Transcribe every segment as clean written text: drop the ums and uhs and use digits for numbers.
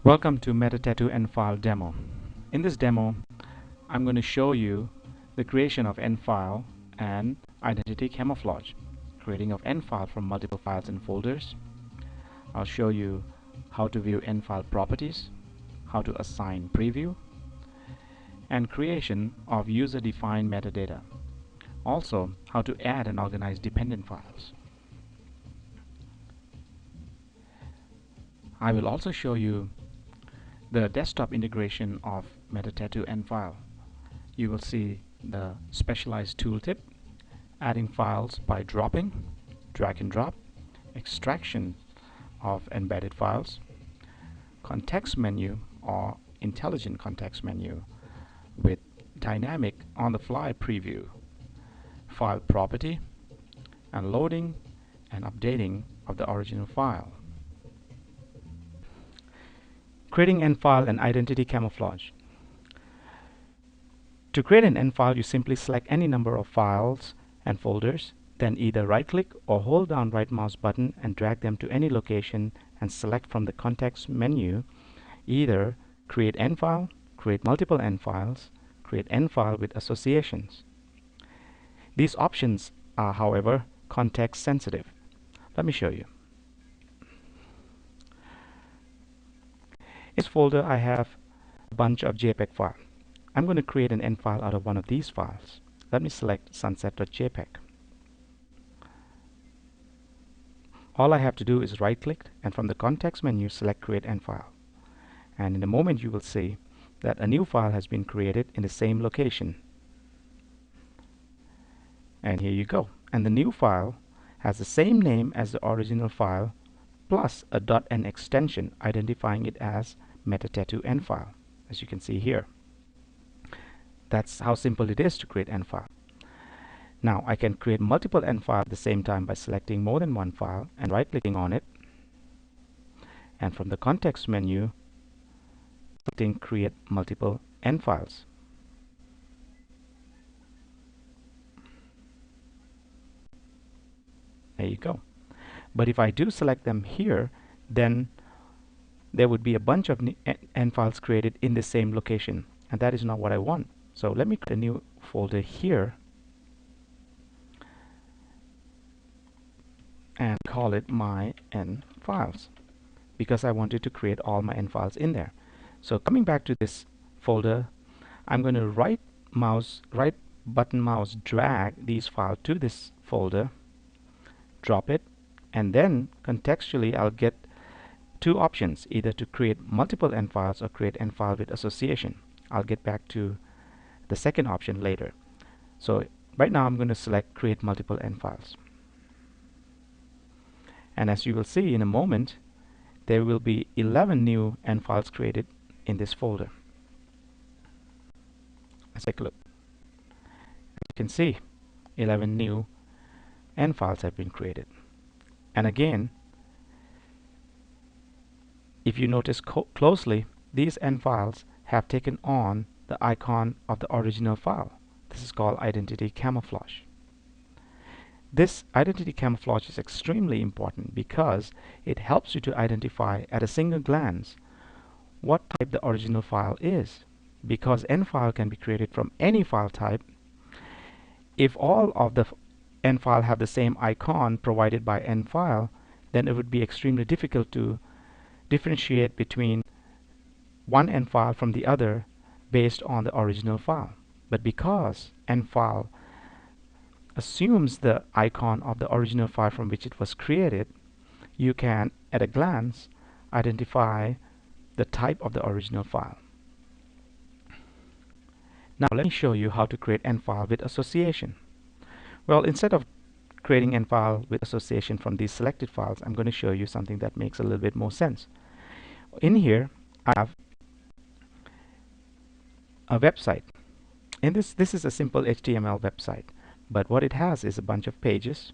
Welcome to MetaTattoo nFile demo. In this demo, I'm going to show you the creation of nFile and identity camouflage, creating of nFile from multiple files and folders. I'll show you how to view nFile properties, how to assign preview, and creation of user-defined metadata. Also, how to add and organize dependent files. I will also show you the desktop integration of MetaTattoo nFile. You will see the specialized tooltip, adding files by dropping, drag and drop, extraction of embedded files, context menu or intelligent context menu with dynamic on-the-fly preview, file property, and loading and updating of the original file. Creating nFile and identity camouflage. To create an nFile, you simply select any number of files and folders, then either right-click or hold down right mouse button and drag them to any location and select from the context menu either create nFile, create multiple nFiles, create nFile with associations. These options are, however, context sensitive. Let me show you. In this folder, I have a bunch of JPEG files. I'm going to create an nFile out of one of these files. Let me select sunset.jpg. All I have to do is right-click and from the context menu select create nFile. And in a moment you will see that a new file has been created in the same location. And here you go. And the new file has the same name as the original file plus a .n extension identifying it as MetaTattoo nFile, as you can see here. That's how simple it is to create nFile. Now I can create multiple nFiles at the same time by selecting more than one file and right-clicking on it, and from the context menu selecting create multiple nFiles. There you go. But if I do select them here, then there would be a bunch of nFiles created in the same location, and that is not what I want. So let me create a new folder here and call it my nFiles because I wanted to create all my nFiles in there. So coming back to this folder, I'm going to right button mouse drag these files to this folder, drop it, and then contextually I'll get two options, either to create multiple nFiles or create nFile with association. I'll get back to the second option later. So right now I'm going to select create multiple nFiles. And as you will see in a moment, there will be 11 new nFiles created in this folder. Let's take a look. As you can see, 11 new nFiles have been created. And again, if you notice closely, these nFiles have taken on the icon of the original file. This is called identity camouflage. This identity camouflage is extremely important because it helps you to identify at a single glance what type the original file is. Because nFile can be created from any file type, if all of the nFile have the same icon provided by nFile, then it would be extremely difficult to differentiate between one nFile from the other based on the original file. But because nFile assumes the icon of the original file from which it was created, you can at a glance identify the type of the original file. Now let me show you how to create nFile with association. Well, instead of creating nFile with association from these selected files, I'm going to show you something that makes a little bit more sense. In here I have a website. And this is a simple HTML website, but what it has is a bunch of pages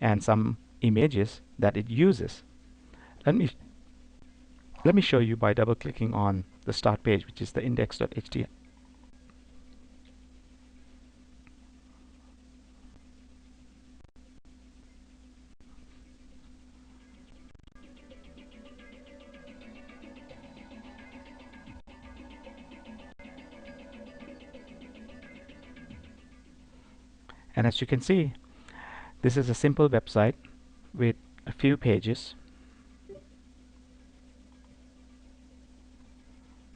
and some images that it uses. Let me show you by double clicking on the start page, which is the index.html. And as you can see, this is a simple website with a few pages.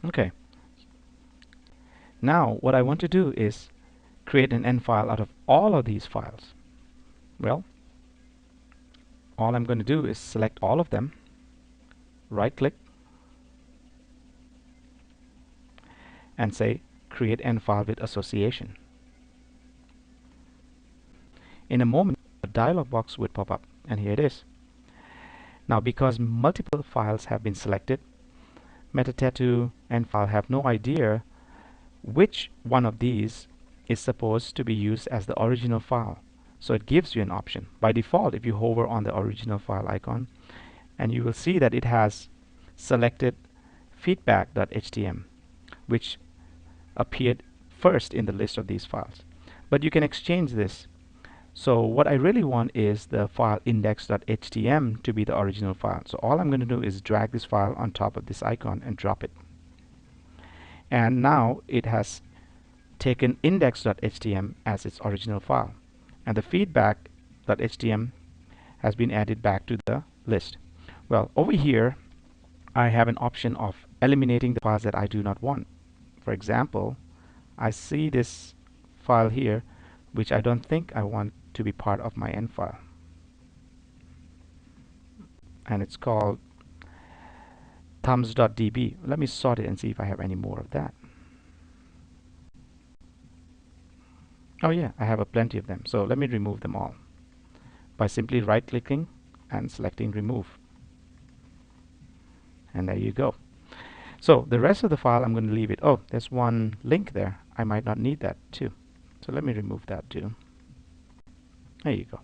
Okay, now what I want to do is create an nFile out of all of these files. Well, all I'm going to do is select all of them, right click, and say create nFile with association. In a moment, a dialog box would pop up, and here it is. Now, because multiple files have been selected, MetaTattoo and nFile have no idea which one of these is supposed to be used as the original file. So it gives you an option. By default, if you hover on the original file icon, and you will see that it has selected feedback.htm, which appeared first in the list of these files. But you can exchange this. So what I really want is the file index.htm to be the original file. So all I'm going to do is drag this file on top of this icon and drop it. And now it has taken index.htm as its original file. And the feedback.htm has been added back to the list. Well, over here, I have an option of eliminating the files that I do not want. For example, I see this file here, which I don't think I want to be part of my nFile. And it's called thumbs.db. Let me sort it and see if I have any more of that. Oh yeah, I have plenty of them. So let me remove them all by simply right-clicking and selecting remove. And there you go. So the rest of the file, I'm going to leave it. Oh, there's one link there. I might not need that too. So let me remove that too. There you go.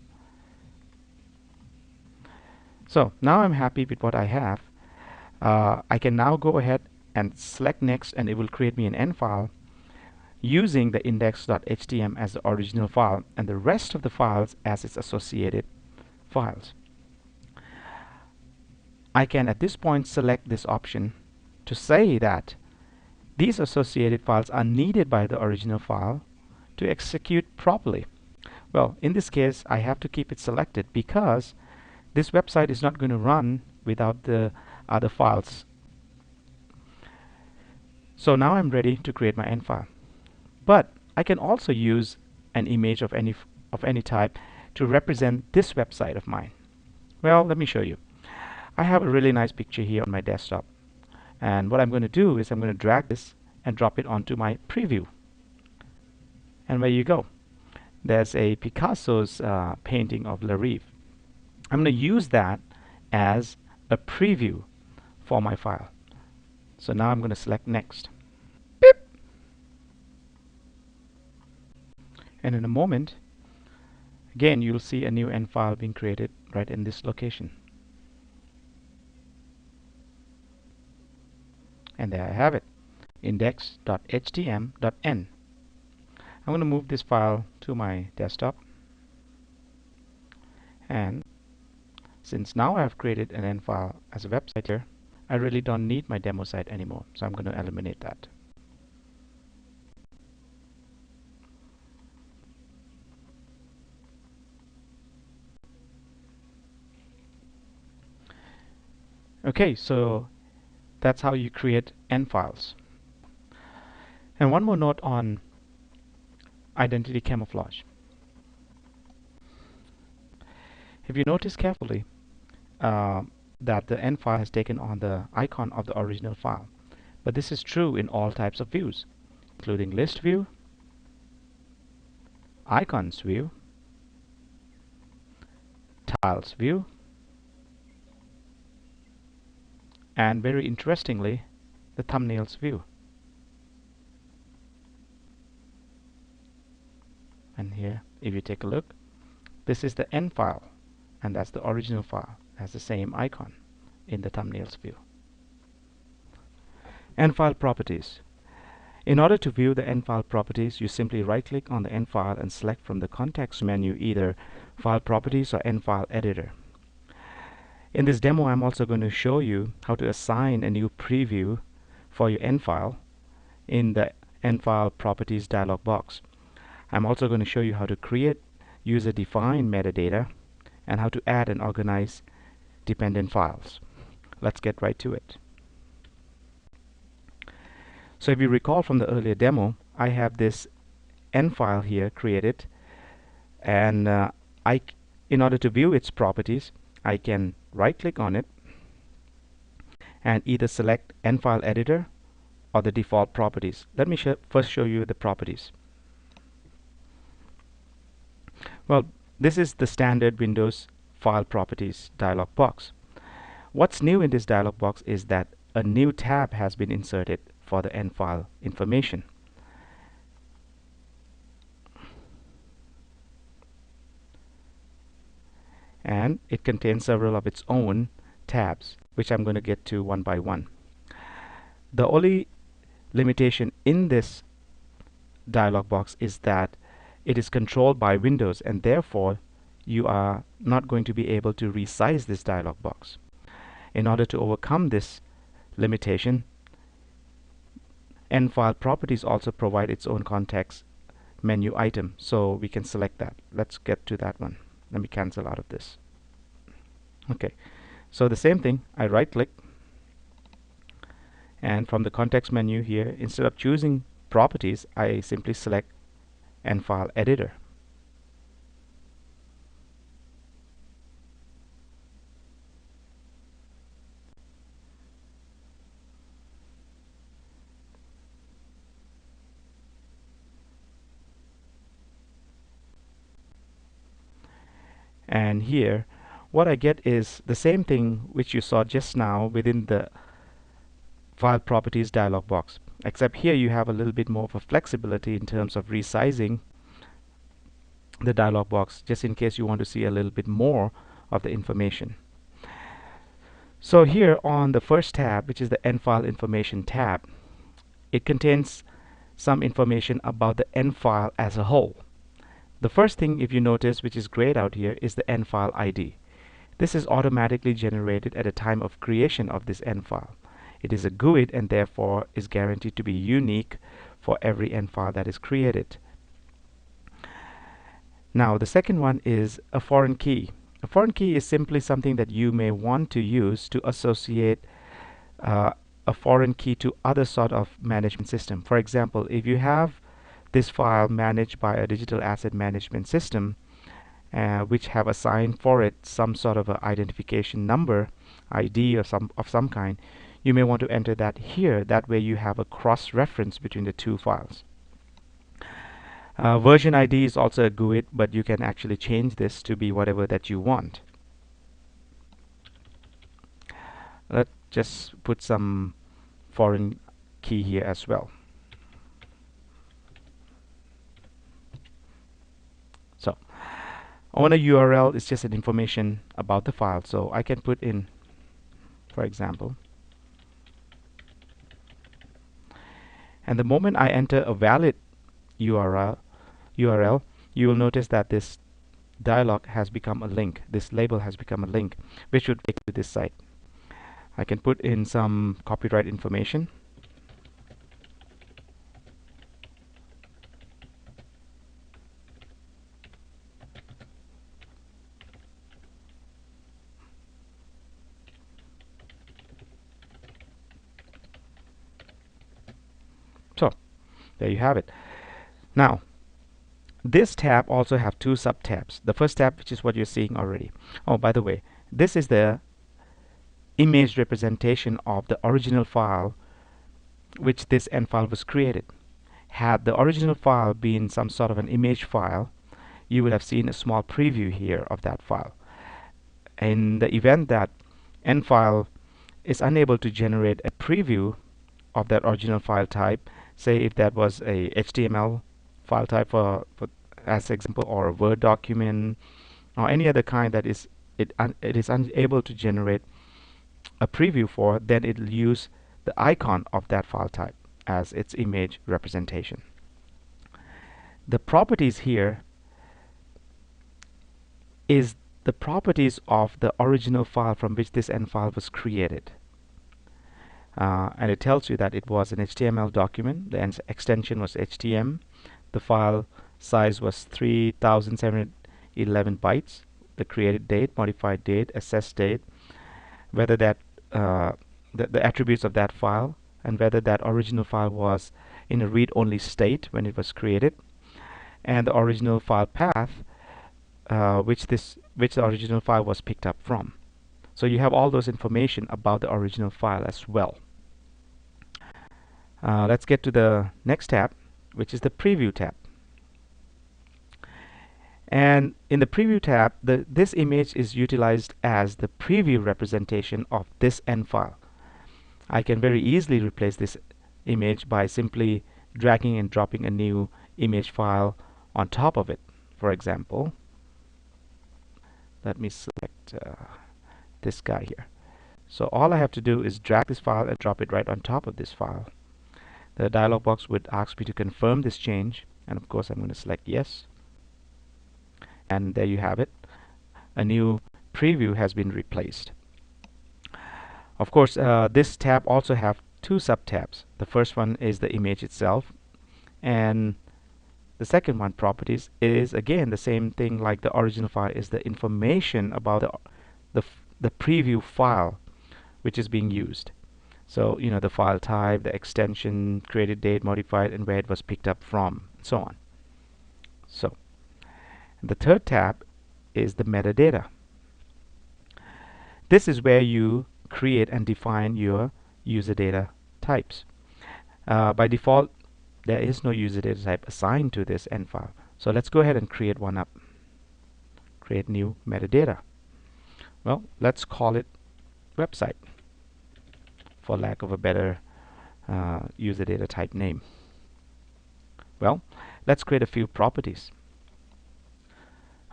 So now I'm happy with what I have. I can now go ahead and select next, and it will create me an nFile using the index.htm as the original file and the rest of the files as its associated files. I can at this point select this option to say that these associated files are needed by the original file to execute properly. Well, in this case, I have to keep it selected because this website is not going to run without the other files. So now I'm ready to create my nFile. But I can also use an image of any type to represent this website of mine. Well, let me show you. I have a really nice picture here on my desktop. And what I'm going to do is I'm going to drag this and drop it onto my preview. And there you go. There's a Picasso's painting of La Rive. I'm going to use that as a preview for my file. So now I'm going to select next. Beep. And in a moment, again, you'll see a new nFile being created right in this location. And there I have it, index.htm.n. I'm going to move this file to my desktop. And since now I have created an nFile as a website here, I really don't need my demo site anymore. So I'm going to eliminate that. Okay, so that's how you create nFiles. And one more note on identity camouflage. If you notice carefully that the nFile has taken on the icon of the original file, but this is true in all types of views, including list view, icons view, tiles view, and very interestingly, the thumbnails view. And here, if you take a look, this is the nFile, and that's the original file. It has the same icon in the thumbnails view. nFile properties. In order to view the nFile properties, you simply right-click on the nFile and select from the context menu either File Properties or nFile Editor. In this demo, I'm also going to show you how to assign a new preview for your nFile in the nFile Properties dialog box. I'm also going to show you how to create user-defined metadata, and how to add and organize dependent files. Let's get right to it. So if you recall from the earlier demo, I have this nFile here created, and in order to view its properties, I can right-click on it and either select nFile editor or the default properties. Let me first show you the properties. Well, this is the standard Windows File Properties dialog box. What's new in this dialog box is that a new tab has been inserted for the nFile information. And it contains several of its own tabs, which I'm going to get to one by one. The only limitation in this dialog box is that it is controlled by Windows, and therefore you are not going to be able to resize this dialog box. In order to overcome this limitation, nFile properties also provide its own context menu item, so we can select that. Let's get to that one. Let me cancel out of this. Okay, so the same thing, I right click, and from the context menu here, instead of choosing properties, I simply select nFile editor. And here what I get is the same thing which you saw just now within the file properties dialog box, except here you have a little bit more of a flexibility in terms of resizing the dialog box, just in case you want to see a little bit more of the information. So here on the first tab, which is the nFile information tab, it contains some information about the nFile as a whole. The first thing, if you notice, which is grayed out here, is the nFile ID. This is automatically generated at the time of creation of this nFile. It is a GUID and therefore is guaranteed to be unique for every nFile that is created. Now the second one is a foreign key. A foreign key is simply something that you may want to use to associate a foreign key to other sort of management system. For example, if you have this file managed by a digital asset management system, which have assigned for it some sort of an identification number, ID of some kind, you may want to enter that here. That way you have a cross-reference between the two files. Version ID is also a GUID, but you can actually change this to be whatever that you want. Let's just put some foreign key here as well. So owner URL is just an information about the file, so I can put in, for example, and the moment I enter a valid URL, you will notice that this dialog has become a link. This label has become a link, which would take you to this site. I can put in some copyright information. So there you have it. Now this tab also have two sub tabs. The first tab, which is what you're seeing already. Oh, by the way, this is the image representation of the original file which this nFile was created. Had the original file been some sort of an image file, you would have seen a small preview here of that file. In the event that nFile is unable to generate a preview of that original file type, say if that was a HTML file type for as example, or a Word document, or any other kind that it is unable to generate a preview for, then it will use the icon of that file type as its image representation. The properties here is the properties of the original file from which this nFile was created. And it tells you that it was an HTML document. The extension was HTML. The file size was 3700 11 bytes, the created date, modified date, assessed date, whether that the attributes of that file, and whether that original file was in a read-only state when it was created, and the original file path which the original file was picked up from. So you have all those information about the original file as well. Let's get to the next tab, which is the preview tab. And in the preview tab, this image is utilized as the preview representation of this nFile. I can very easily replace this image by simply dragging and dropping a new image file on top of it. For example, let me select this guy here. So all I have to do is drag this file and drop it right on top of this file. The dialog box would ask me to confirm this change, and of course I'm going to select yes. And there you have it. A new preview has been replaced. Of course, this tab also have two sub-tabs. The first one is the image itself, and the second one, properties, is again the same thing like the original file, is the information about the preview file which is being used. So, you know, the file type, the extension, created date, modified, and where it was picked up from, and so on. So, the third tab is the metadata. This is where you create and define your user data types. By default, there is no user data type assigned to this nFile. So let's go ahead and create one up. Create new metadata. Well, let's call it website, for lack of a better user data type name. Well, let's create a few properties.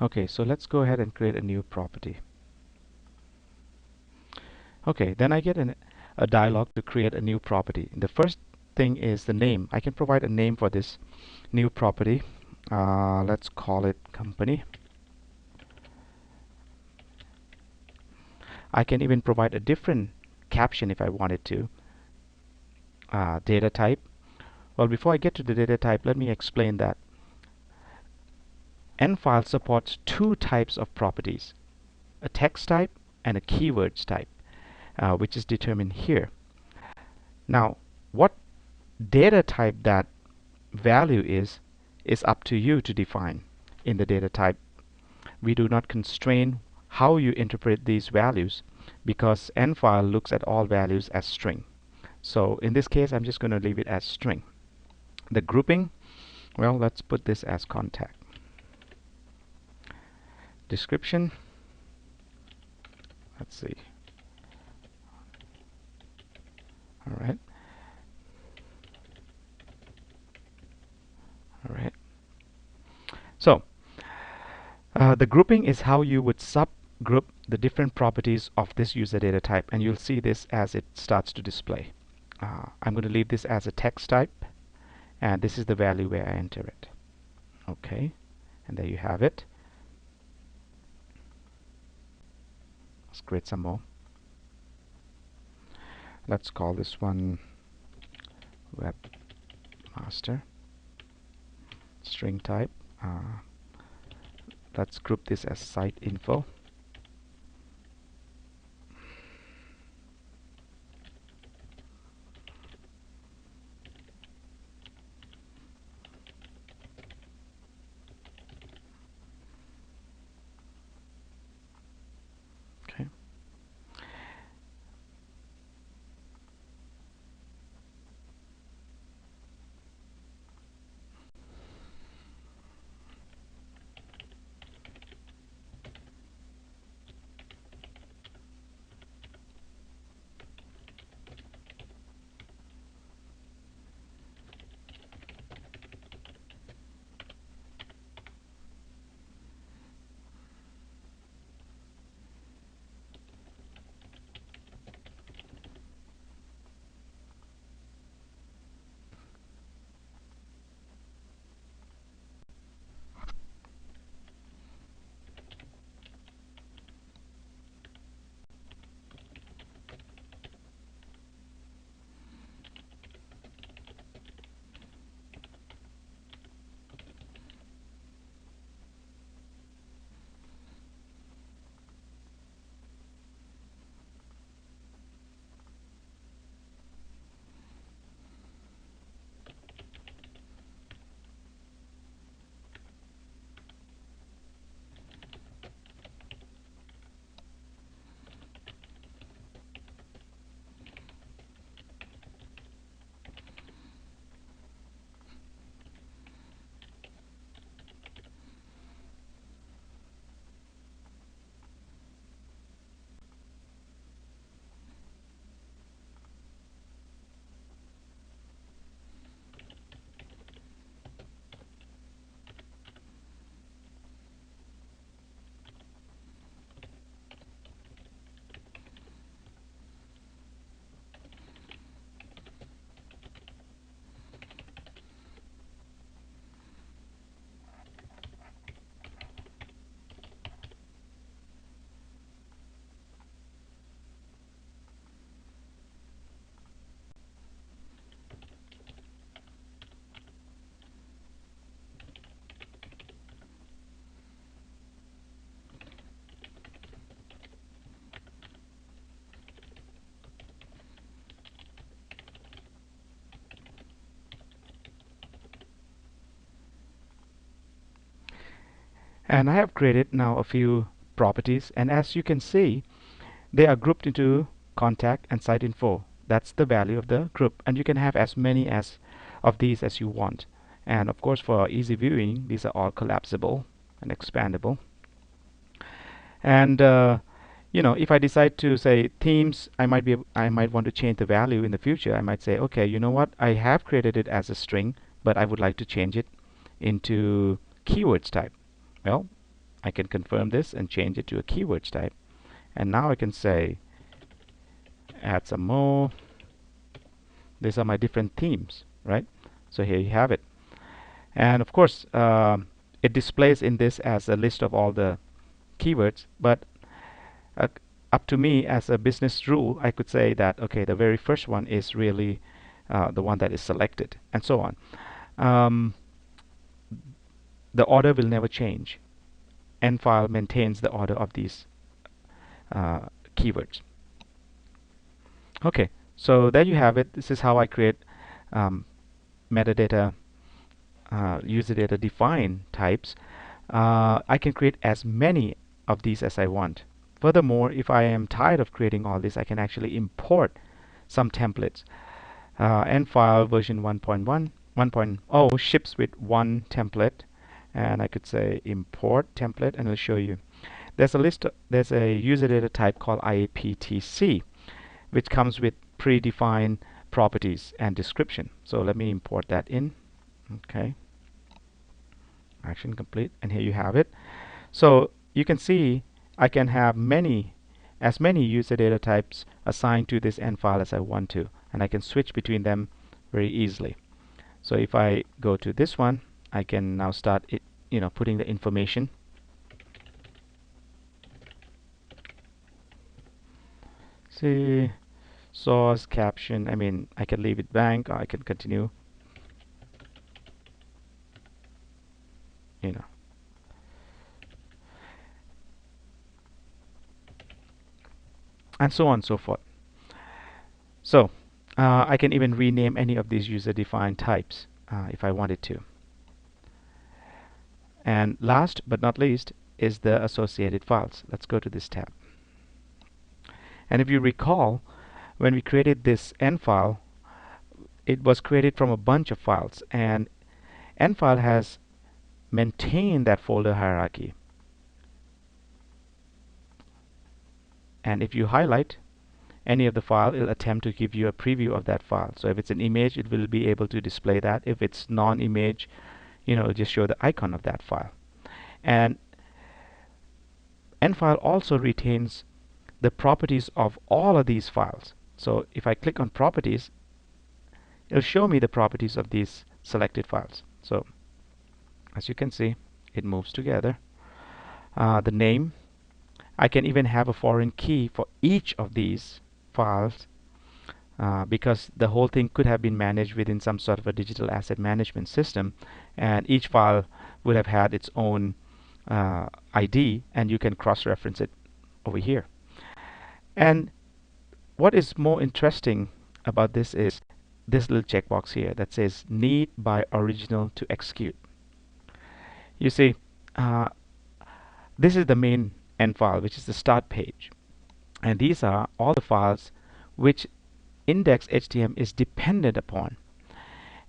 Okay, so let's go ahead and create a new property. Okay, then I get a dialog to create a new property. The first thing is the name. I can provide a name for this new property. Let's call it company. I can even provide a different caption if I wanted to. Data type. Well, before I get to the data type, let me explain that nFile supports two types of properties, a text type and a keywords type, which is determined here. Now, what data type that value is up to you to define in the data type. We do not constrain how you interpret these values because nFile looks at all values as string. So in this case, I'm just going to leave it as string. The grouping, well, let's put this as contact. Description, let's see. All right. All right. So the grouping is how you would subgroup the different properties of this user data type, and you'll see this as it starts to display. I'm going to leave this as a text type, and this is the value where I enter it. Okay, and there you have it. Let's create some more. Let's call this one webmaster. String type. Let's group this as site info. Okay. And I have created now a few properties, and as you can see, they are grouped into contact and site info. That's the value of the group, and you can have as many as of these as you want. And of course, for easy viewing, these are all collapsible and expandable. And if I decide to say themes, I might want to change the value in the future. I might say, okay, you know what? I have created it as a string, but I would like to change it into keywords type. Well, I can confirm this and change it to a keywords type. And now I can say add some more. These are my different themes, right? So here you have it. And of course, it displays in this as a list of all the keywords, but up to me as a business rule, I could say that, okay, the very first one is really the one that is selected, and so on. The order will never change. nFile maintains the order of these keywords. Okay, so there you have it. This is how I create metadata user data define types. I can create as many of these as I want. Furthermore, if I am tired of creating all this, I can actually import some templates. nFile version 1.0 ships with one template, and I could say import template, and I'll show you. There's a user data type called IPTC, which comes with predefined properties and description. So let me import that in. Okay, action complete, and here you have it. So you can see I can have as many user data types assigned to this nFile as I want to, and I can switch between them very easily. So if I go to this one, I can now start putting the information. See, source, caption, I can leave it blank, or I can continue, and so on and so forth. So I can even rename any of these user-defined types if I wanted to. And last but not least is the associated files. Let's go to this tab. And if you recall, when we created this nFile, it was created from a bunch of files, and nFile has maintained that folder hierarchy. And if you highlight any of the file, it'll attempt to give you a preview of that file. So if it's an image, it will be able to display that. If it's non-image, it'll just show the icon of that file. And nFile also retains the properties of all of these files. So if I click on properties, it'll show me the properties of these selected files. So as you can see, it moves together. The name, I can even have a foreign key for each of these files because the whole thing could have been managed within some sort of a digital asset management system, and each file would have had its own ID, and you can cross-reference it over here. And what is more interesting about this is this little checkbox here that says need by original to execute. You see, this is the main nFile, which is the start page, and these are all the files which index.html is dependent upon.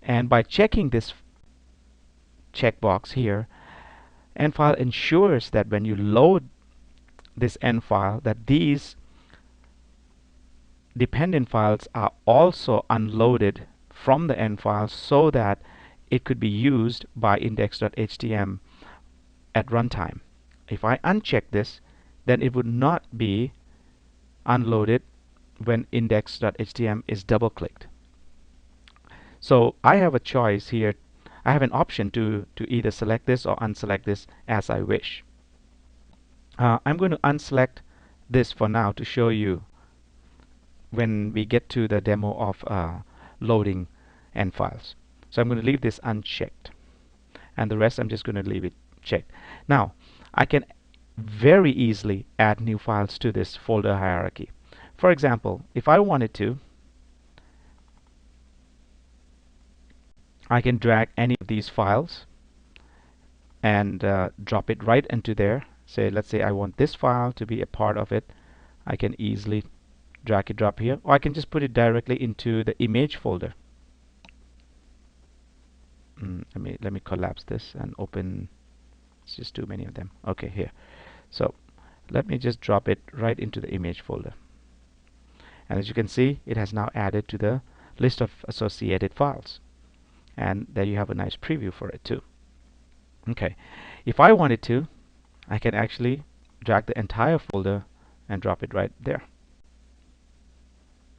And by checking this checkbox here, nFile ensures that when you load this nFile, that these dependent files are also unloaded from the nFile so that it could be used by index.html at runtime. If I uncheck this, then it would not be unloaded when index.html is double-clicked. So I have a choice here. I have an option to either select this or unselect this as I wish. I'm going to unselect this for now to show you when we get to the demo of loading nFiles. So I'm going to leave this unchecked, and the rest I'm just going to leave it checked. Now I can very easily add new files to this folder hierarchy. For example, if I wanted to, I can drag any of these files and drop it right into there. Let's say I want this file to be a part of it. I can easily drag and drop here, or I can just put it directly into the image folder. Let me collapse this and open. It's just too many of them. Okay, here. So let me just drop it right into the image folder. And as you can see, it has now added to the list of associated files. And there you have a nice preview for it too. Okay, if I wanted to, I can actually drag the entire folder and drop it right there.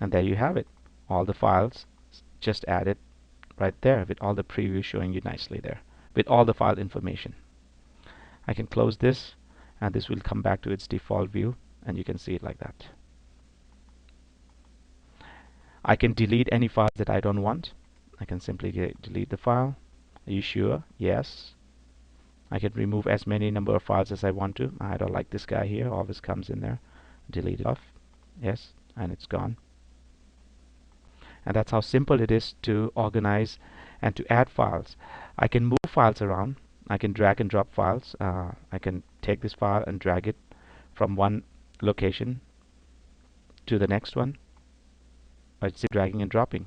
And there you have it. All the files just added right there with all the preview showing you nicely there with all the file information. I can close this and this will come back to its default view and you can see it like that. I can delete any files that I don't want. I can simply delete the file. Are you sure? Yes. I can remove as many number of files as I want to. I don't like this guy here. Always comes in there. Delete it off. Yes, and it's gone. And that's how simple it is to organize and to add files. I can move files around. I can drag and drop files. I can take this file and drag it from one location to the next one. I see dragging and dropping.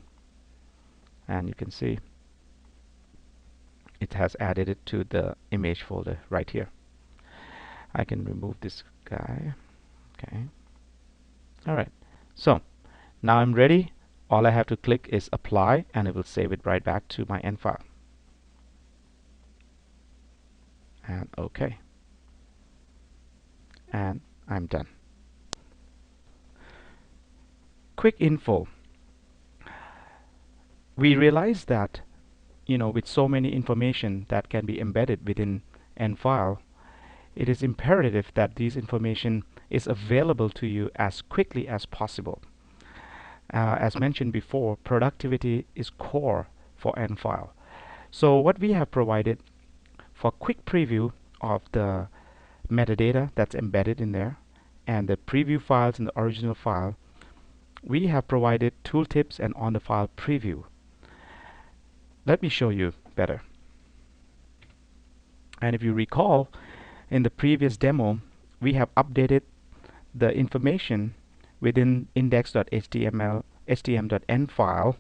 And you can see it has added it to the image folder right here. I can remove this guy. Okay. Alright. So now I'm ready. All I have to click is apply and it will save it right back to my nFile. And OK. And I'm done. Quick info. We realize that with so many information that can be embedded within nFile, it is imperative that this information is available to you as quickly as possible. As mentioned before, productivity is core for nFile. So what we have provided for quick preview of the metadata that's embedded in there and the preview files in the original file, we have provided tooltips and on-the-file preview. Let me show you better. And if you recall, in the previous demo, we have updated the information within index.html.nFile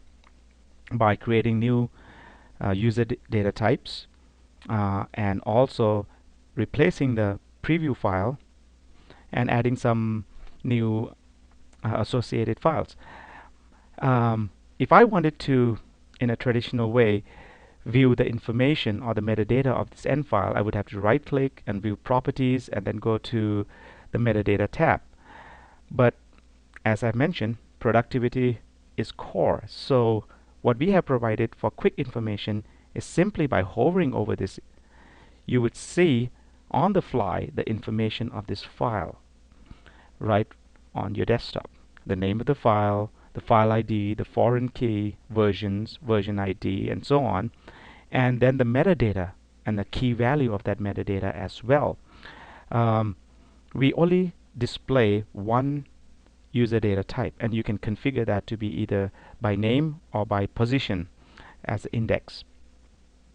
by creating new user data types and also replacing the preview file and adding some new associated files. If I wanted to, in a traditional way, view the information or the metadata of this nFile, I would have to right click and view properties and then go to the metadata tab. But as I mentioned, productivity is core. So what we have provided for quick information is simply by hovering over this, you would see on the fly the information of this file right on your desktop. The name of the file ID, the foreign key, versions, version ID, and so on, and then the metadata and the key value of that metadata as well. We only display one user data type, and you can configure that to be either by name or by position as index.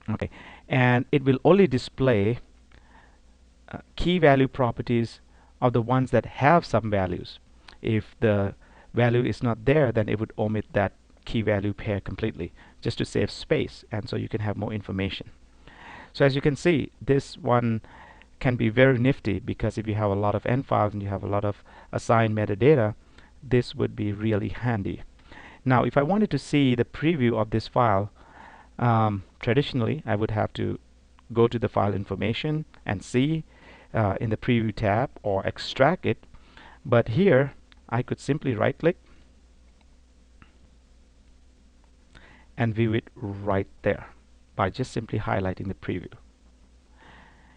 Okay, and it will only display key value properties of the ones that have some values. If the value is not there, then it would omit that key value pair completely, just to save space, and so you can have more information. So as you can see, this one can be very nifty, because if you have a lot of nFiles and you have a lot of assigned metadata, this would be really handy. Now if I wanted to see the preview of this file, traditionally I would have to go to the file information and see in the preview tab or extract it. But here I could simply right click and view it right there by just simply highlighting the preview.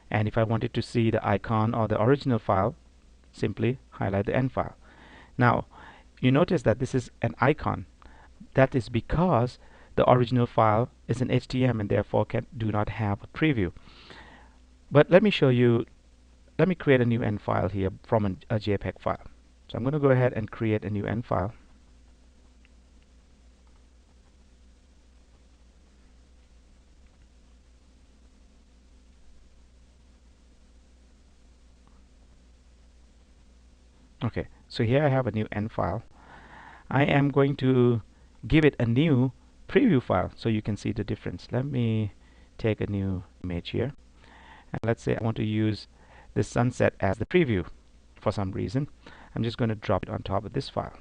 And if I wanted to see the icon or the original file, simply highlight the nFile. Now you notice that this is an icon. That is because the original file is an HTML and therefore do not have a preview. But let me show you, let me create a new nFile here from a JPEG file. So I'm going to go ahead and create a new nFile. Okay, so here I have a new nFile. I am going to give it a new preview file so you can see the difference. Let me take a new image here, and let's say I want to use this sunset as the preview for some reason. I'm just going to drop it on top of this file,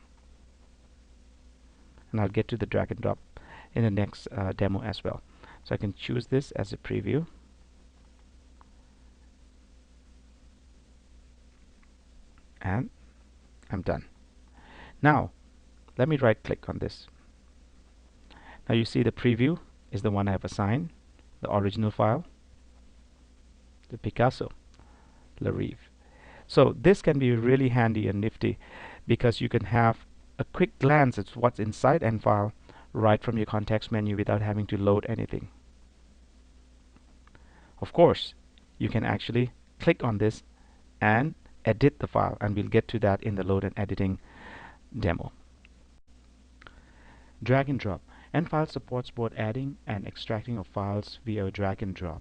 and I'll get to the drag and drop in the next demo as well. So I can choose this as a preview, and I'm done. Now let me right click on this. Now you see the preview is the one I have assigned, the original file, the Picasso Larive. So this can be really handy and nifty because you can have a quick glance at what's inside nFile right from your context menu without having to load anything. Of course, you can actually click on this and edit the file, and we'll get to that in the load and editing demo. Drag and drop. nFile supports both adding and extracting of files via drag and drop.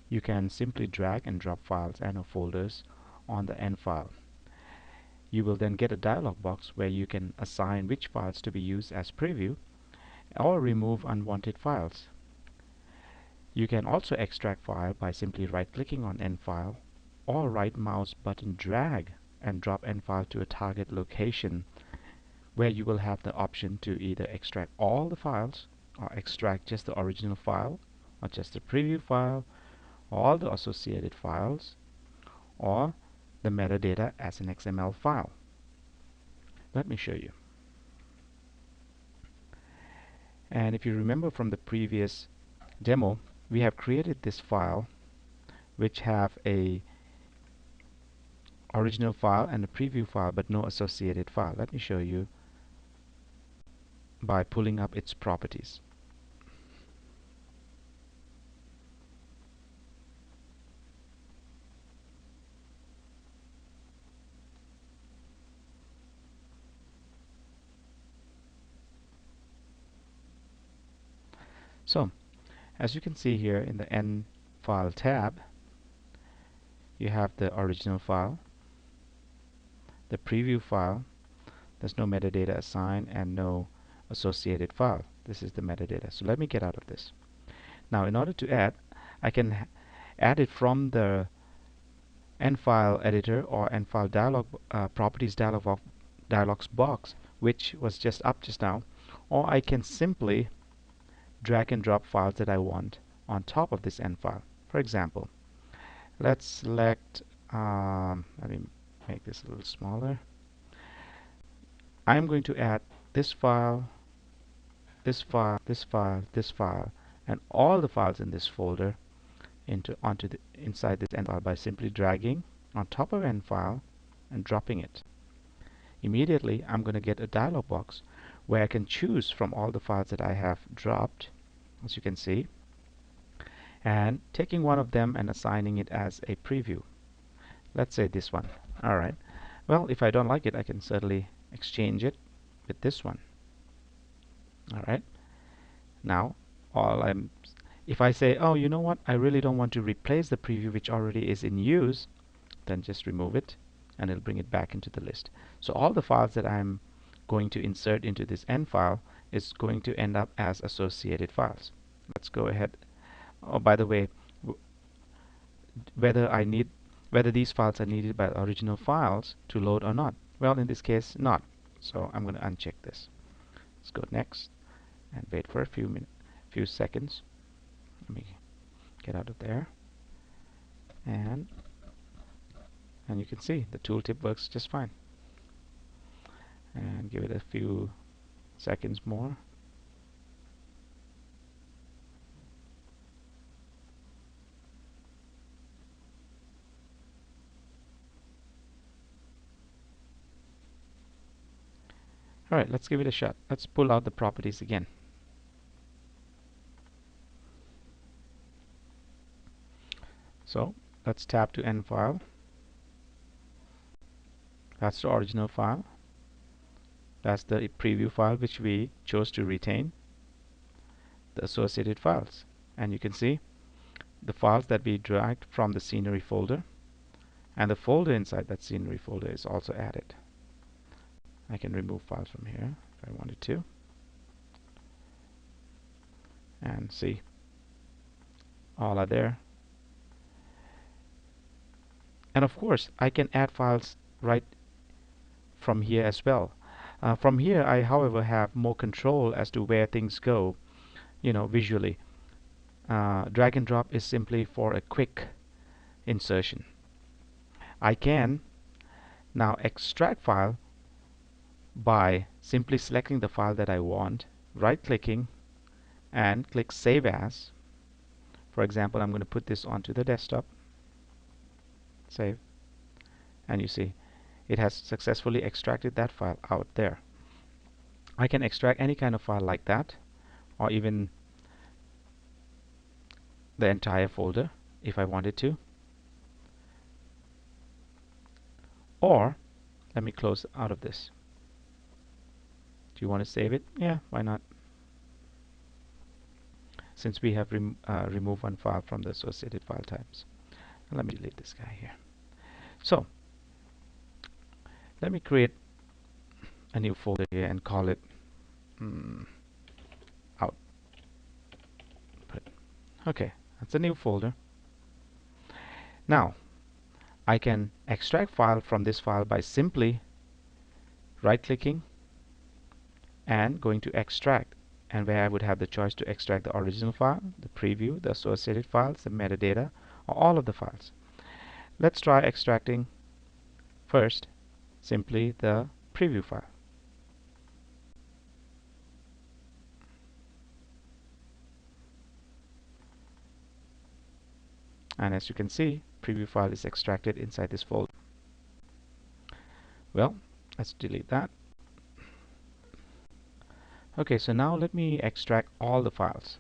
You can simply drag and drop files and/or folders on the nFile. You will then get a dialog box where you can assign which files to be used as preview or remove unwanted files. You can also extract file by simply right-clicking on nFile or right mouse button drag and drop nFile to a target location where you will have the option to either extract all the files or extract just the original file or just the preview file, all the associated files, or the metadata as an XML file. Let me show you. And if you remember from the previous demo, we have created this file which have a original file and a preview file but no associated file. Let me show you by pulling up its properties. So as you can see here in the nFile tab, you have the original file, the preview file. There's no metadata assigned and no associated file. This is the metadata. So let me get out of this. Now in order to add, I can add it from the nFile editor or nFile dialog properties dialogs box, which was just up just now, or I can simply drag and drop files that I want on top of this nFile. For example, let's select, let me make this a little smaller. I'm going to add this file, this file, this file, this file, and all the files in this folder inside this nFile by simply dragging on top of nFile and dropping it. Immediately I'm going to get a dialog box where I can choose from all the files that I have dropped, as you can see, and taking one of them and assigning it as a preview. Let's say this one. Alright, well, if I don't like it, I can certainly exchange it with this one. Alright, now if I say, oh, you know what, I really don't want to replace the preview which already is in use, then just remove it and it'll bring it back into the list. So all the files that I'm going to insert into this nFile is going to end up as associated files. Let's go ahead. Oh, by the way, whether these files are needed by the original files to load or not. Well, in this case, not. So I'm going to uncheck this. Let's go next and wait for a few seconds. Let me get out of there, and you can see the tooltip works just fine. And give it a few seconds more. Alright, let's give it a shot. Let's pull out the properties again. So let's tab to nFile. That's the original file. That's the preview file which we chose to retain. The associated files. And you can see the files that we dragged from the scenery folder, and the folder inside that scenery folder is also added. I can remove files from here if I wanted to, and see, all are there. And of course I can add files right from here as well. From here I however have more control as to where things go, visually. Drag and drop is simply for a quick insertion. I can now extract file by simply selecting the file that I want, right clicking, and click Save As. For example, I'm going to put this onto the desktop, save, and you see it has successfully extracted that file out there. I can extract any kind of file like that, or even the entire folder if I wanted to. Or let me close out of this. Do you want to save it? Yeah, why not? Since we have removed one file from the associated file types. Let me delete this guy here. So let me create a new folder here and call it output. Okay, that's a new folder. Now I can extract file from this file by simply right clicking and going to extract, and where I would have the choice to extract the original file, the preview, the associated files, the metadata, or all of the files. Let's try extracting first simply the preview file. And as you can see, preview file is extracted inside this folder. Well, let's delete that. Okay, so now let me extract all the files.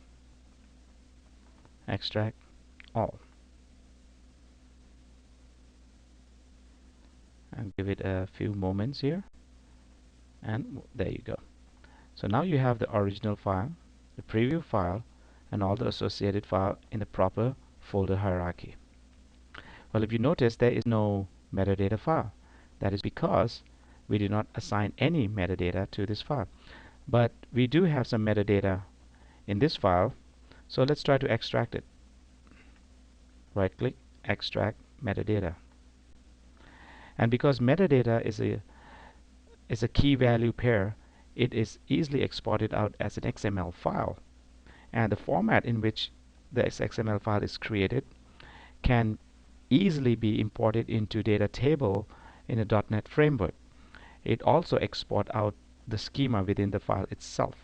Extract all. And give it a few moments here. And there you go. So now you have the original file, the preview file, and all the associated file in the proper folder hierarchy. Well, if you notice, there is no metadata file. That is because we did not assign any metadata to this file. But we do have some metadata in this file, so let's try to extract it. Right click, extract metadata. And because metadata is a key value pair, it is easily exported out as an XML file. And the format in which this XML file is created can easily be imported into data table in a .NET framework. It also exports out the schema within the file itself.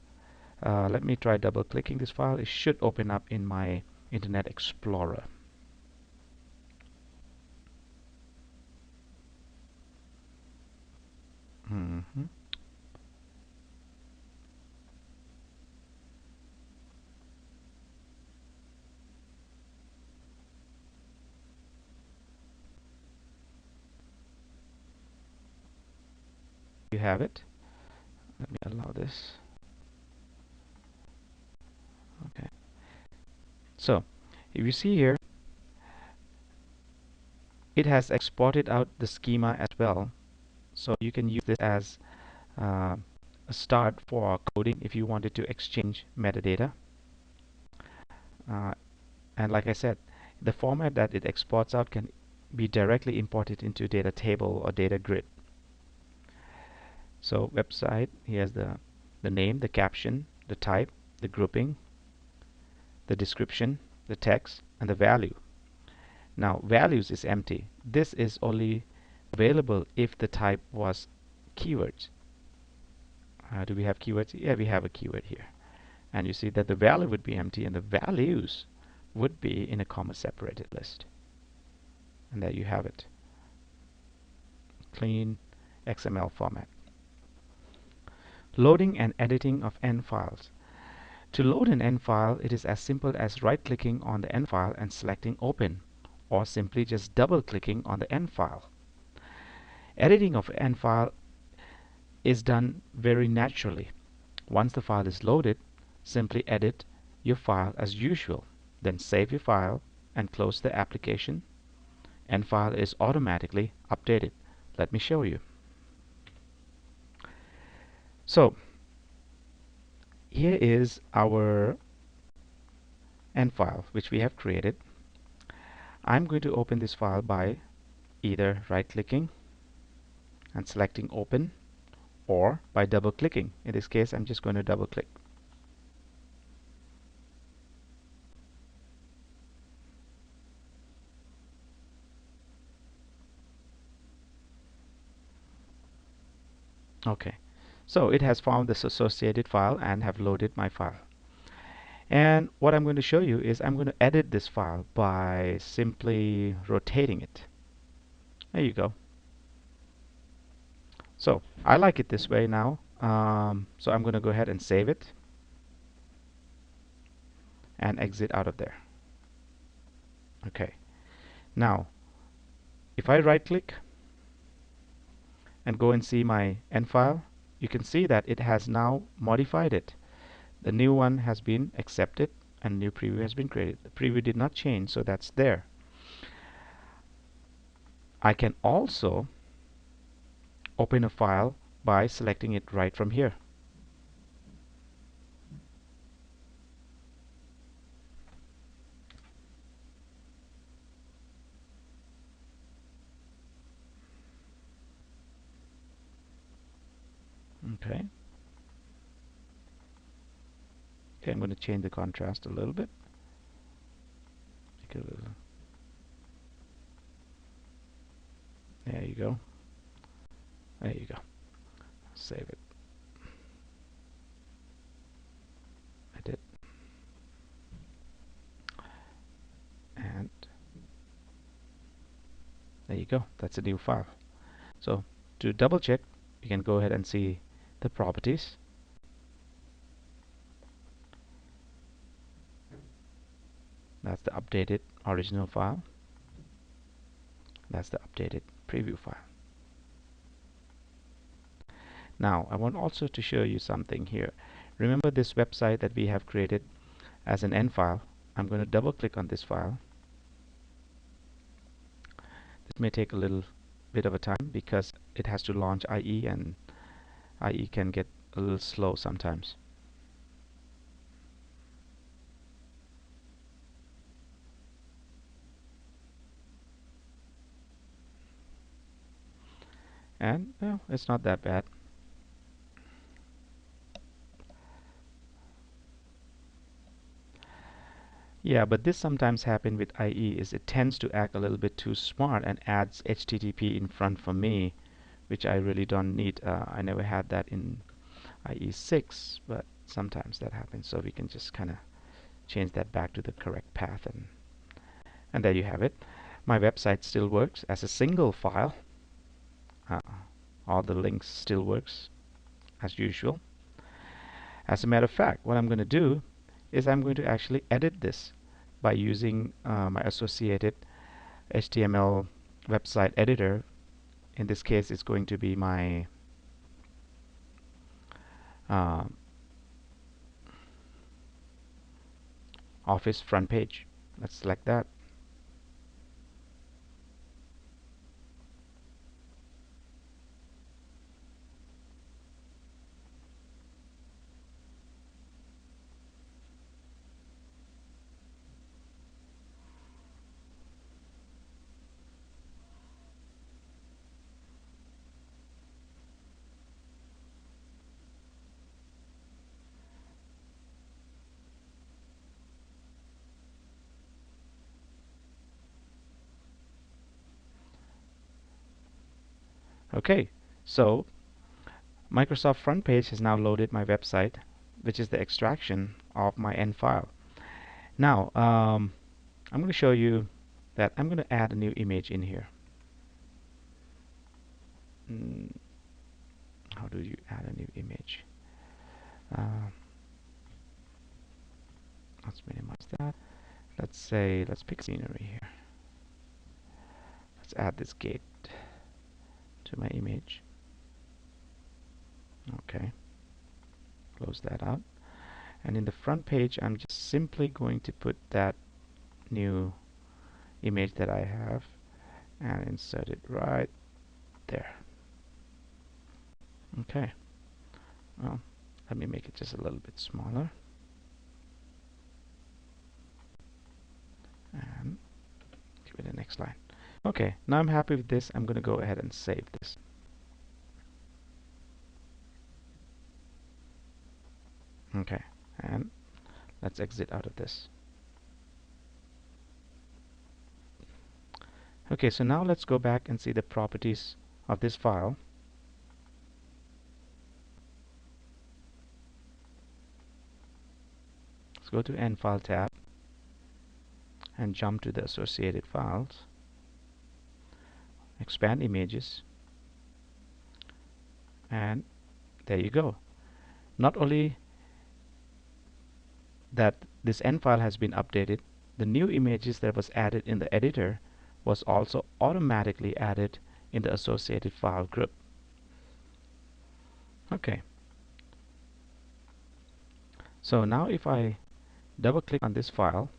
Let me try double clicking this file. It should open up in my Internet Explorer. You have it. Let me allow this. Okay. So if you see here, it has exported out the schema as well. So you can use this as a start for coding if you wanted to exchange metadata. And like I said, the format that it exports out can be directly imported into data table or data grid. So website, here's the name, the caption, the type, the grouping, the description, the text, and the value. Now values is empty. This is only available if the type was keywords. Do we have keywords? Yeah, we have a keyword here. And you see that the value would be empty and the values would be in a comma separated list. And there you have it. Clean XML format. Loading and editing of nFiles. To load an nFile, it is as simple as right-clicking on the nFile and selecting Open, or simply just double-clicking on the nFile. Editing of nFile is done very naturally. Once the file is loaded, simply edit your file as usual. Then save your file and close the application. nFile is automatically updated. Let me show you. So here is our nFile which we have created. I'm going to open this file by either right-clicking and selecting open, or by double-clicking. In this case, I'm just going to double-click. Okay, so it has found this associated file and have loaded my file. And what I'm going to show you is I'm going to edit this file by simply rotating it. There you go. So I like it this way now. So I'm going to go ahead and save it and exit out of there. Okay. Now, if I right click and go and see my nFile, you can see that it has now modified it. The new one has been accepted and new preview has been created. The preview did not change, so that's there. I can also open a file by selecting it right from here. Okay. Okay, I'm going to change the contrast a little bit. Make it a little. There you go. There you go. Save it. I did. And there you go. That's a new file. So to double check, you can go ahead and see the properties. That's the updated original file. That's the updated preview file. Now I want also to show you something here. Remember this website that we have created as an nFile. I'm going to double click on this file. This may take a little bit of a time because it has to launch IE, and IE can get a little slow sometimes. And well, it's not that bad. Yeah, but this sometimes happens with IE is it tends to act a little bit too smart and adds HTTP in front for me, which I really don't need. I never had that in IE 6, but sometimes that happens. So we can just kind of change that back to the correct path, and there you have it. My website still works as a single file. All the links still works as usual. As a matter of fact, what I'm going to do is I'm going to actually edit this by using my associated HTML website editor. In this case, it's going to be my Office front page. Let's select that. Okay, so Microsoft front page has now loaded my website, which is the extraction of my nFile. Now, I'm going to show you that I'm going to add a new image in here. How do you add a new image? Let's minimize that. Let's pick scenery here. Let's add this gate to my image. Okay, close that out. And in the front page, I'm just simply going to put that new image that I have and insert it right there. Okay, Well, let me make it just a little bit smaller. And give it the next line. Okay, now I'm happy with this. I'm going to go ahead and save this. Okay, and let's exit out of this. Okay, so now let's go back and see the properties of this file. Let's go to nFile tab and jump to the associated files. Expand images, and there you go. Not only that this nFile has been updated, the new images that was added in the editor was also automatically added in the associated file group. Okay, so now if I double click on this file,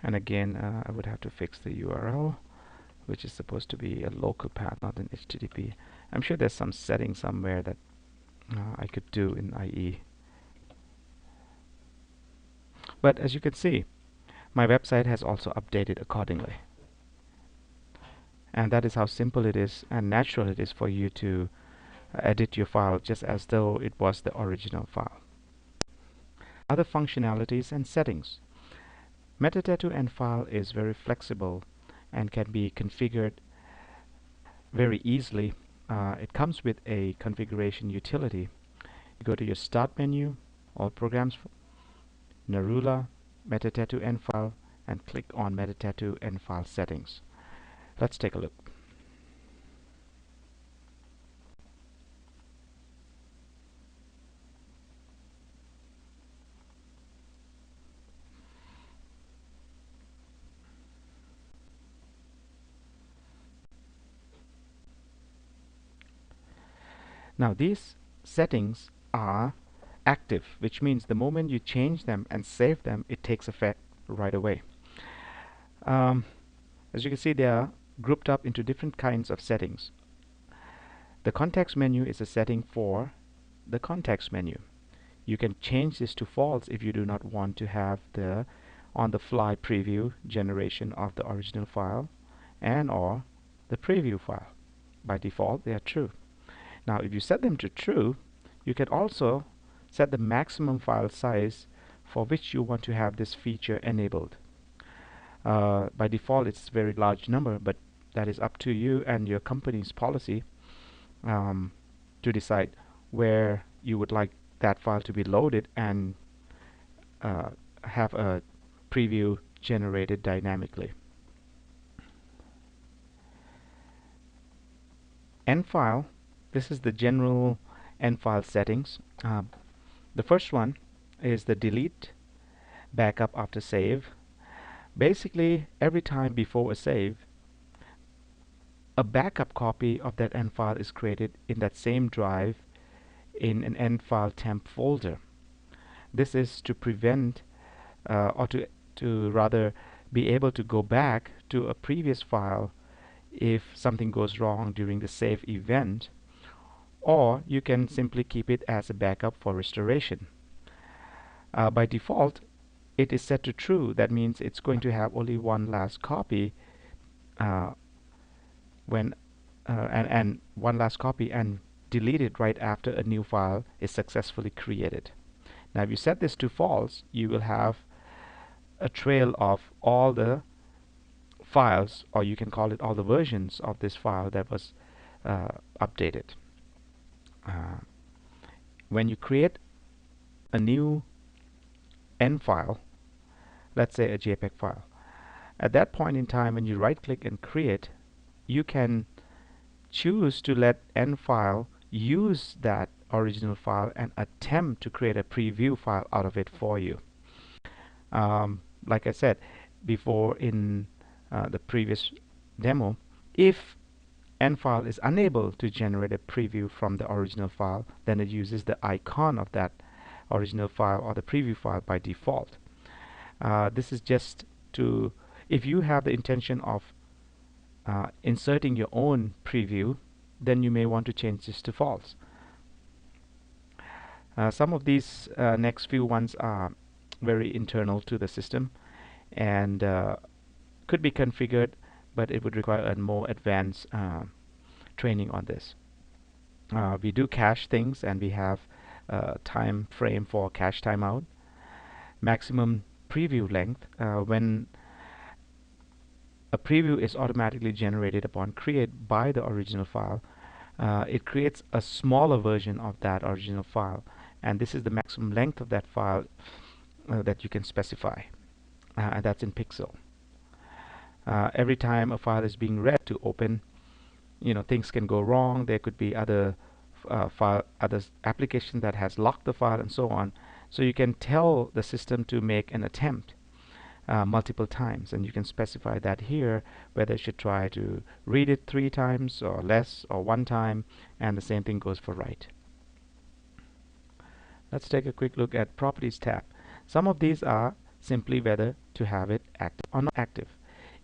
and again I would have to fix the URL, which is supposed to be a local path, not an HTTP. I'm sure there's some setting somewhere that I could do in IE. But as you can see, my website has also updated accordingly. And that is how simple it is and natural it is for you to edit your file just as though it was the original file. Other functionalities and settings. MetaTattoo nFile is very flexible and can be configured very easily. It comes with a configuration utility. You go to your Start menu, All Programs, Narula MetaTattoo nFile, and click on MetaTattoo nFile Settings. Let's take a look. Now these settings are active, which means the moment you change them and save them, it takes effect right away. As you can see, they are grouped up into different kinds of settings. The context menu is a setting for the context menu. You can change this to false if you do not want to have the on-the-fly preview generation of the original file and or the preview file. By default, they are true. Now if you set them to true, you can also set the maximum file size for which you want to have this feature enabled. By default it's a very large number, but that is up to you and your company's policy to decide where you would like that file to be loaded and have a preview generated dynamically. nFile, this is the general nFile settings. The first one is the delete backup after save. Basically, every time before a save, a backup copy of that nFile is created in that same drive in an nFile temp folder. This is to prevent or to rather be able to go back to a previous file if something goes wrong during the save event, or you can simply keep it as a backup for restoration. By default, it is set to true. That means it's going to have only one last copy and one last copy and delete it right after a new file is successfully created. Now if you set this to false, you will have a trail of all the files, or you can call it all the versions of this file that was updated. When you create a new nFile, let's say a JPEG file, at that point in time when you right click and create, you can choose to let nFile use that original file and attempt to create a preview file out of it for you. Like I said before in the previous demo, if nFile is unable to generate a preview from the original file, then it uses the icon of that original file or the preview file by default. This is just to, if you have the intention of inserting your own preview, then you may want to change this to false. Some of these next few ones are very internal to the system and could be configured, but it would require a more advanced training on this. We do cache things, and we have a time frame for cache timeout, maximum preview length. When a preview is automatically generated upon create by the original file, it creates a smaller version of that original file, and this is the maximum length of that file that you can specify, and that's in pixel. Every time a file is being read to open, things can go wrong. There could be other application that has locked the file and so on. So you can tell the system to make an attempt multiple times, and you can specify that here, whether it should try to read it 3 times or less or 1 time, and the same thing goes for write. Let's take a quick look at Properties tab. Some of these are simply whether to have it active or not active.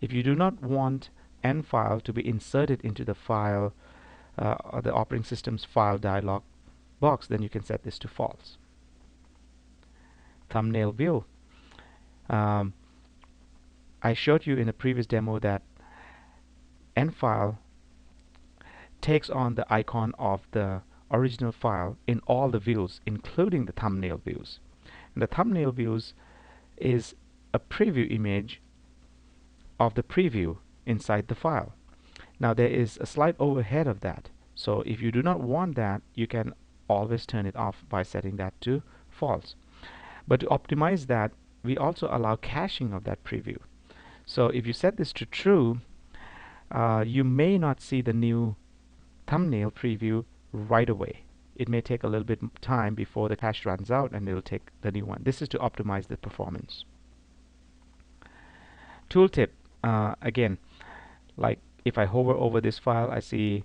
If you do not want nFile to be inserted into the file or the operating system's file dialog box, then you can set this to false. Thumbnail view. I showed you in a previous demo that nFile takes on the icon of the original file in all the views, including the thumbnail views. And the thumbnail views is a preview image of the preview inside the file. Now there is a slight overhead of that, so if you do not want that, you can always turn it off by setting that to false. But to optimize that, we also allow caching of that preview. So if you set this to true, you may not see the new thumbnail preview right away. It may take a little bit time before the cache runs out, and it'll take the new one. This is to optimize the performance. Tooltip, again, like if I hover over this file, I see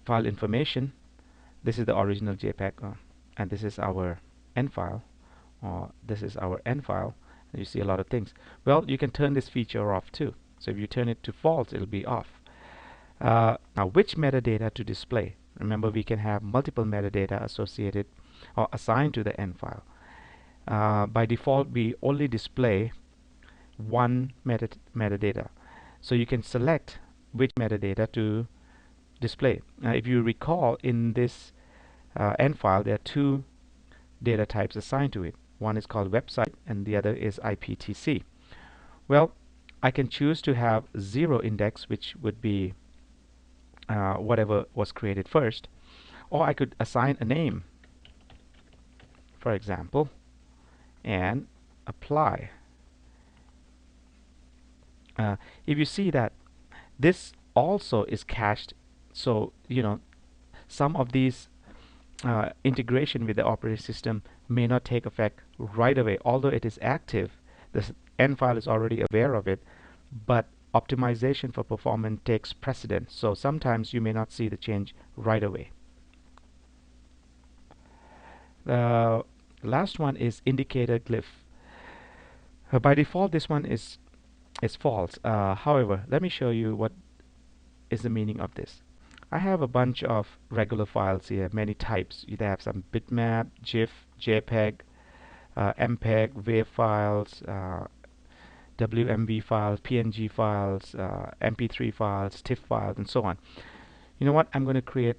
file information. This is the original JPEG, and this is our nFile, or this is our nFile. And you see a lot of things. Well, you can turn this feature off too. So if you turn it to false, it'll be off. Now, which metadata to display? Remember, we can have multiple metadata associated or assigned to the nFile. By default, we only display one metadata. So you can select which metadata to display. If you recall, in this nFile, there are 2 data types assigned to it. One is called website, and the other is IPTC. Well, I can choose to have 0 index, which would be whatever was created first, or I could assign a name, for example, and apply. If you see that this also is cached, so some of these integration with the operating system may not take effect right away. Although it is active, the nFile is already aware of it, but optimization for performance takes precedence, so sometimes you may not see the change right away. The last one is indicator glyph. By default, this one is false. However, let me show you what is the meaning of this. I have a bunch of regular files here, many types. You have some bitmap, GIF, JPEG, MPEG, WAV files, WMV files, PNG files, MP3 files, TIFF files, and so on. You know what? I'm going to create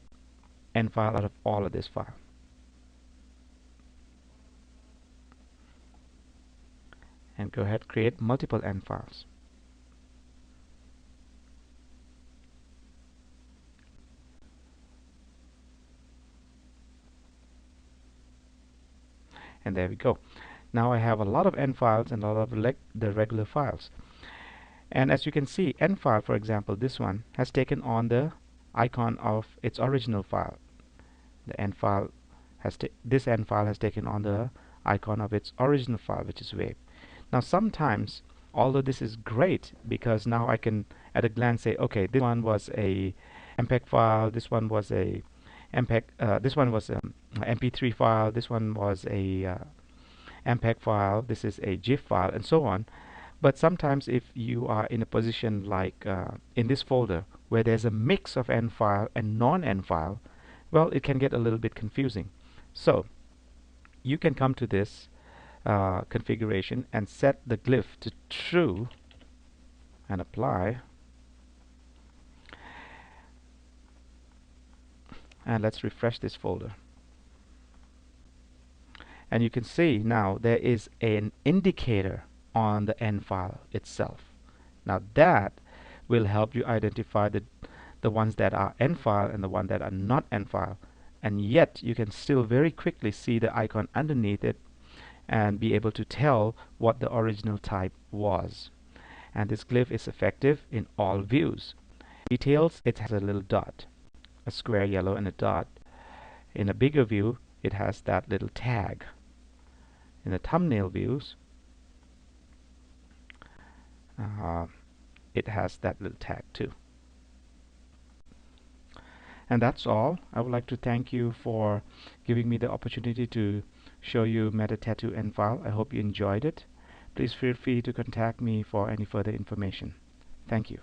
nFile out of all of this file. And go ahead, create multiple nFiles. And there we go. Now I have a lot of nFiles and a lot of the regular files. And as you can see, nFile, for example, this one has taken on the icon of its original file. The nFile this nFile has taken on the icon of its original file, which is wave. Now sometimes, although this is great because now I can at a glance say, okay, this one was a MPEG file, this one was a MPEG, this one was a MP3 file, this one was a MPEG file, this is a GIF file, and so on. But sometimes if you are in a position like in this folder where there's a mix of nFile and non-nFile, well, it can get a little bit confusing. So you can come to this configuration and set the glyph to true and apply. And let's refresh this folder. And you can see now there is an indicator on the nFile itself. Now that will help you identify the ones that are nFile and the ones that are not nFile. And yet you can still very quickly see the icon underneath it and be able to tell what the original type was. And this glyph is effective in all views. Details, it has a little dot, a square yellow and a dot. In a bigger view, it has that little tag. In the thumbnail views, it has that little tag too. And that's all. I would like to thank you for giving me the opportunity to show you MetaTattoo nFile. I hope you enjoyed it. Please feel free to contact me for any further information. Thank you.